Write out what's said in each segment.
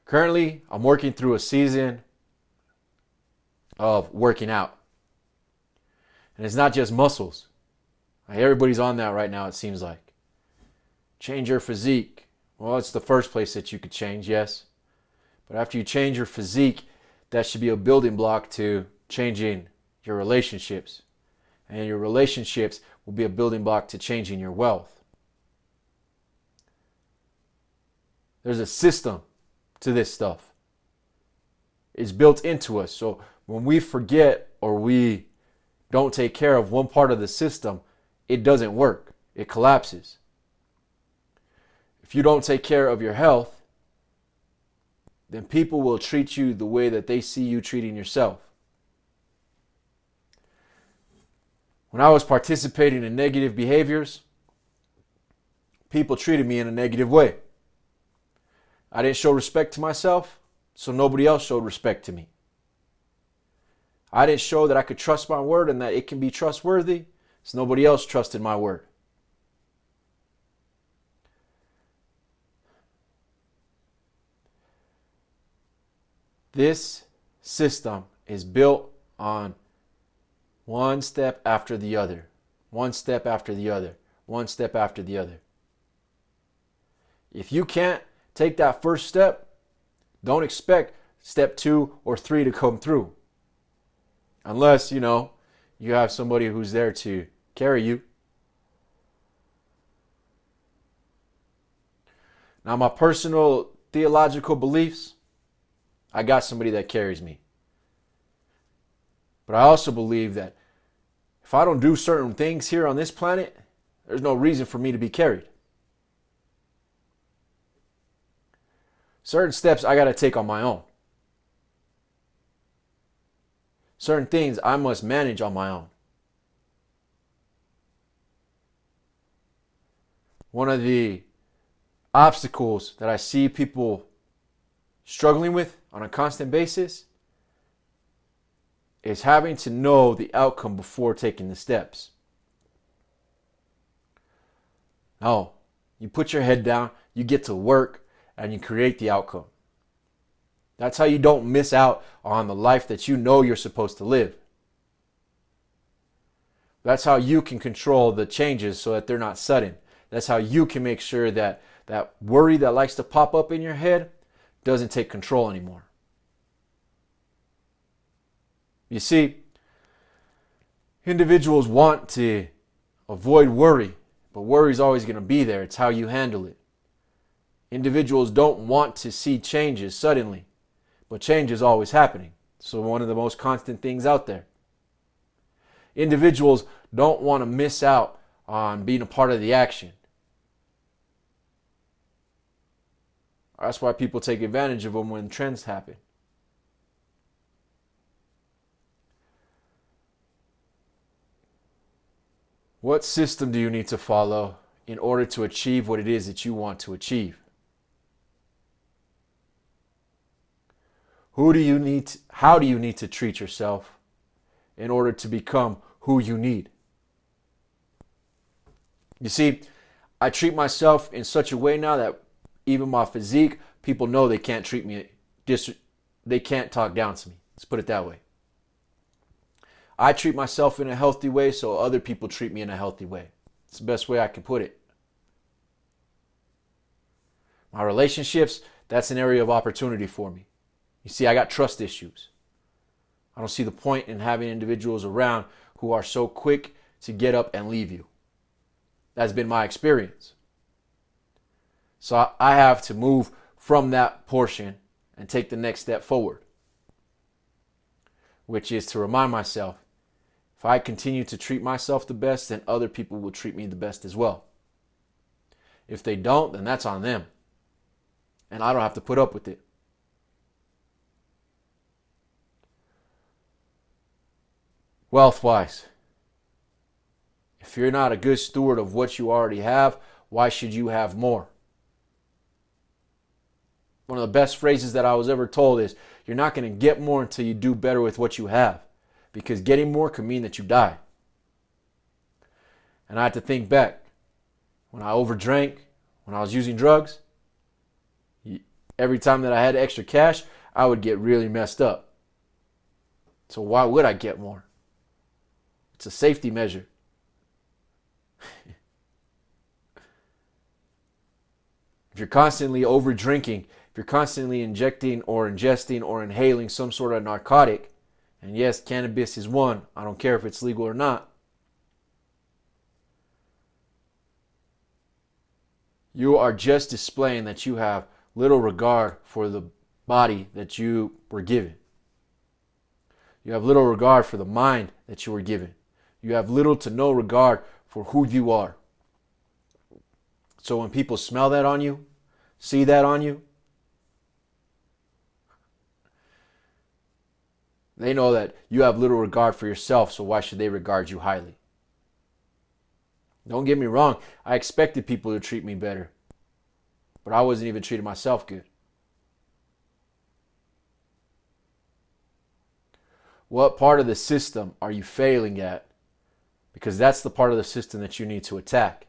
Currently, I'm working through a season of working out. And it's not just muscles. Like everybody's on that right now, it seems like. Change your physique. Well, it's the first place that you could change, yes. But after you change your physique, that should be a building block to changing your relationships. And your relationships will be a building block to changing your wealth. There's a system to this stuff. It's built into us. So when we forget or we don't take care of one part of the system, it doesn't work. It collapses. If you don't take care of your health, then people will treat you the way that they see you treating yourself. When I was participating in negative behaviors, people treated me in a negative way. I didn't show respect to myself, so nobody else showed respect to me. I didn't show that I could trust my word and that it can be trustworthy, so nobody else trusted my word. This system is built on one step after the other, one step after the other, one step after the other. If you can't take that first step, don't expect step 2 or 3 to come through. Unless, you have somebody who's there to carry you. Now, my personal theological beliefs, I got somebody that carries me. But I also believe that if I don't do certain things here on this planet, there's no reason for me to be carried. Certain steps I got to take on my own. Certain things I must manage on my own. One of the obstacles that I see people struggling with on a constant basis is having to know the outcome before taking the steps. No, you put your head down, you get to work, and you create the outcome. That's how you don't miss out on the life that you know you're supposed to live. That's how you can control the changes so that they're not sudden. That's how you can make sure that that worry that likes to pop up in your head doesn't take control anymore. You see, individuals want to avoid worry, but worry is always going to be there. It's how you handle it. Individuals don't want to see changes suddenly, but change is always happening. So one of the most constant things out there. Individuals don't want to miss out on being a part of the action. That's why people take advantage of them when trends happen. What system do you need to follow in order to achieve what it is that you want to achieve? How do you need to treat yourself in order to become who you need? You see, I treat myself in such a way now that even my physique, people know they can't treat me, they can't talk down to me. Let's put it that way. I treat myself in a healthy way, so other people treat me in a healthy way. It's the best way I can put it. My relationships, that's an area of opportunity for me. You see, I got trust issues. I don't see the point in having individuals around who are so quick to get up and leave you. That's been my experience. So I have to move from that portion and take the next step forward, which is to remind myself, if I continue to treat myself the best, then other people will treat me the best as well. If they don't, then that's on them. And I don't have to put up with it. Wealth-wise, if you're not a good steward of what you already have, why should you have more? One of the best phrases that I was ever told is, you're not going to get more until you do better with what you have. Because getting more could mean that you die. And I had to think back. When I overdrank, when I was using drugs, Every time that I had extra cash, I would get really messed up. So why would I get more? It's a safety measure. If you're constantly over drinking, if you're constantly injecting or ingesting or inhaling some sort of narcotic, and yes, cannabis is one, I don't care if it's legal or not, you are just displaying that you have little regard for the body that you were given. You have little regard for the mind that you were given. You have little to no regard for who you are. So when people smell that on you, see that on you, they know that you have little regard for yourself, so why should they regard you highly? Don't get me wrong, I expected people to treat me better, but I wasn't even treating myself good. What part of the system are you failing at? Because that's the part of the system that you need to attack.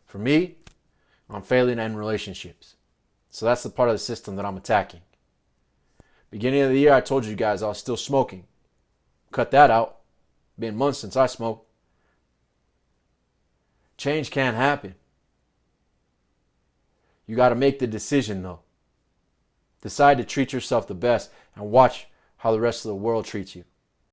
For me, I'm failing in relationships. So that's the part of the system that I'm attacking. Beginning of the year, I told you guys I was still smoking. Cut that out. Been months since I smoked. Change can't happen. You got to make the decision though. Decide to treat yourself the best and watch how the rest of the world treats you.